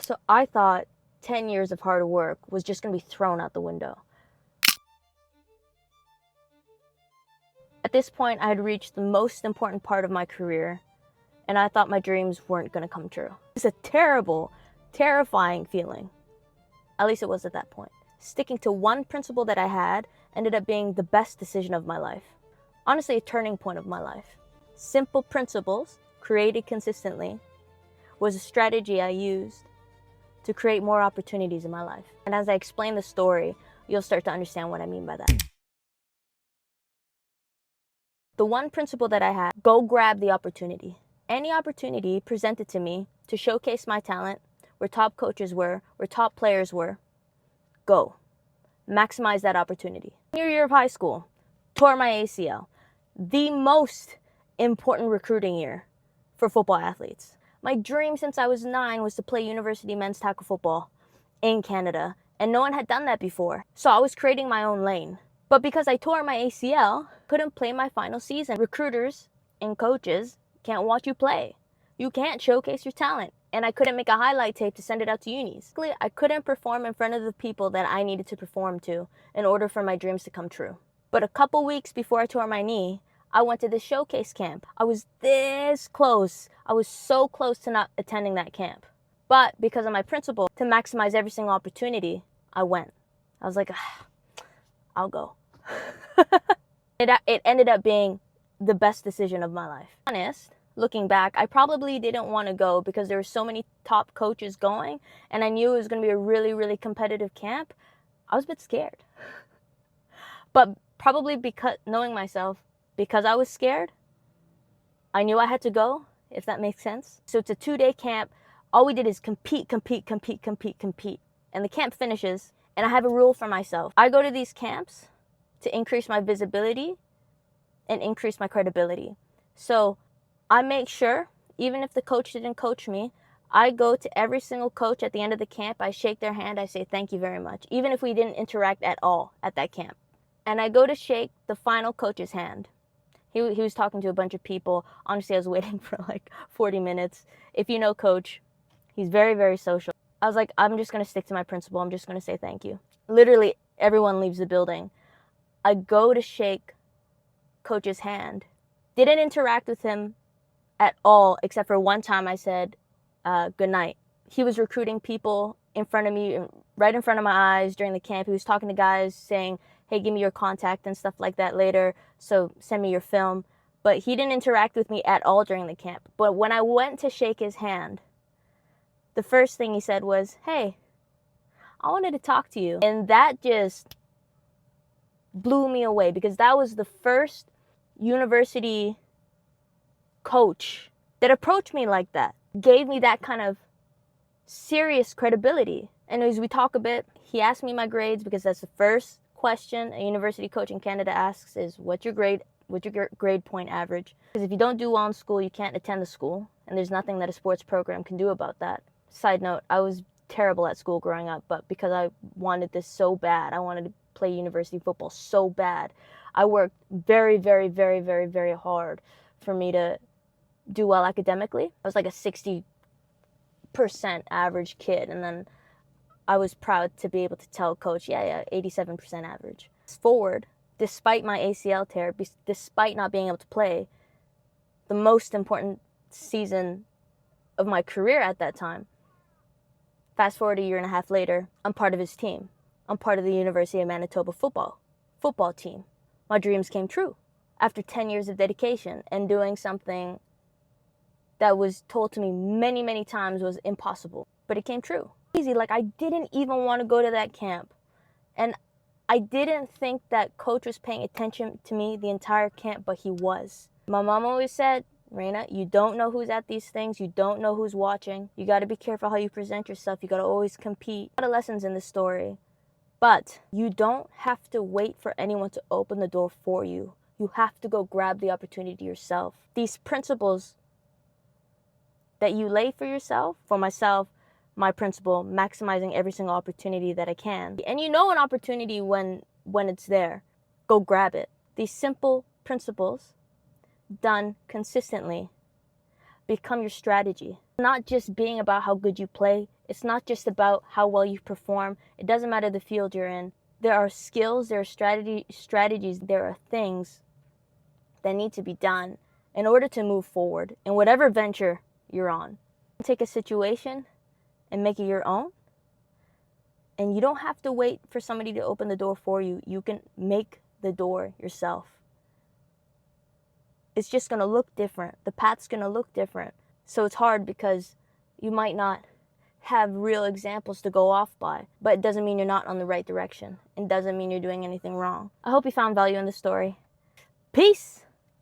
So I thought 10 years of hard work was just going to be thrown out the window. At this point, I had reached the most important part of my career, and I thought my dreams weren't going to come true. It's a terrible, terrifying feeling. At least it was at that point. Sticking to one principle that I had ended up being the best decision of my life. Honestly, a turning point of my life. Simple principles, created consistently, was a strategy I used to create more opportunities in my life. And as I explain the story, you'll start to understand what I mean by that. The one principle that I had, go grab the opportunity. Any opportunity presented to me to showcase my talent, where top coaches were, where top players were, go. Maximize that opportunity. Senior year of high school, tore my ACL. The most important recruiting year for football athletes. My dream since I was 9 was to play university men's tackle football in Canada, and no one had done that before. So I was creating my own lane. But because I tore my ACL, couldn't play my final season. Recruiters and coaches can't watch you play. You can't showcase your talent. And I couldn't make a highlight tape to send it out to unis. I couldn't perform in front of the people that I needed to perform to in order for my dreams to come true. But a couple weeks before I tore my knee, I went to this showcase camp. I was this close. I was so close to not attending that camp. But because of my principle to maximize every single opportunity, I went. I was like, I'll go. It ended up being the best decision of my life. Honest, looking back, I probably didn't want to go because there were so many top coaches going, and I knew it was going to be a really, really competitive camp. I was a bit scared. But probably because, knowing myself, because I was scared, I knew I had to go, if that makes sense. So it's a 2-day camp. All we did is compete. And the camp finishes, and I have a rule for myself. I go to these camps to increase my visibility and increase my credibility. So I make sure, even if the coach didn't coach me, I go to every single coach at the end of the camp. I shake their hand. I say, thank you very much, even if we didn't interact at all at that camp. And I go to shake the final coach's hand. He was talking to a bunch of people. Honestly, I was waiting for like 40 minutes. If you know Coach, he's very, very social. I was like, I'm just going to stick to my principle. I'm just going to say thank you. Literally, everyone leaves the building. I go to shake Coach's hand. Didn't interact with him at all, except for one time I said, good night. He was recruiting people in front of me, right in front of my eyes during the camp. He was talking to guys saying, hey, give me your contact and stuff like that later, so send me your film. But he didn't interact with me at all during the camp. But when I went to shake his hand, the first thing he said was, hey, I wanted to talk to you. And that just blew me away, because that was the first university coach that approached me like that, gave me that kind of serious credibility. And as we talk a bit, he asked me my grades, because that's the first question a university coach in Canada asks is, what's your grade point average? Because if you don't do well in school, you can't attend the school, and there's nothing that a sports program can do about that. Side note, I was terrible at school growing up, but because I wanted this so bad, I wanted to play university football so bad, I worked very, very, very, very, very hard for me to do well academically. I was like a 60% average kid, and then I was proud to be able to tell Coach, yeah, 87% average. Forward, despite my ACL tear, despite not being able to play, the most important season of my career at that time, fast forward a year and a half later, I'm part of his team. I'm part of the University of Manitoba football team. My dreams came true after 10 years of dedication and doing something that was told to me many, many times was impossible, but it came true. Easy, like I didn't even want to go to that camp, and I didn't think that Coach was paying attention to me the entire camp, but he was. My mom always said, Reina, you don't know who's at these things. You don't know who's watching. You got to be careful how you present yourself. You got to always compete. A lot of lessons in this story, but you don't have to wait for anyone to open the door for you. You have to go grab the opportunity yourself. These principles that you lay for yourself, for myself, my principle, maximizing every single opportunity that I can. And you know an opportunity when it's there. Go grab it. These simple principles, done consistently, become your strategy. Not just being about how good you play, It's not just about how well you perform. It doesn't matter the field you're in. There are skills, there are strategies, there are things that need to be done in order to move forward in whatever venture you're on. Take a situation and make it your own. And you don't have to wait for somebody to open the door for you. You can make the door yourself. It's just going to look different. The path's going to look different. So it's hard because you might not have real examples to go off by, but it doesn't mean you're not on the right direction. It doesn't mean you're doing anything wrong. I hope you found value in the story. Peace!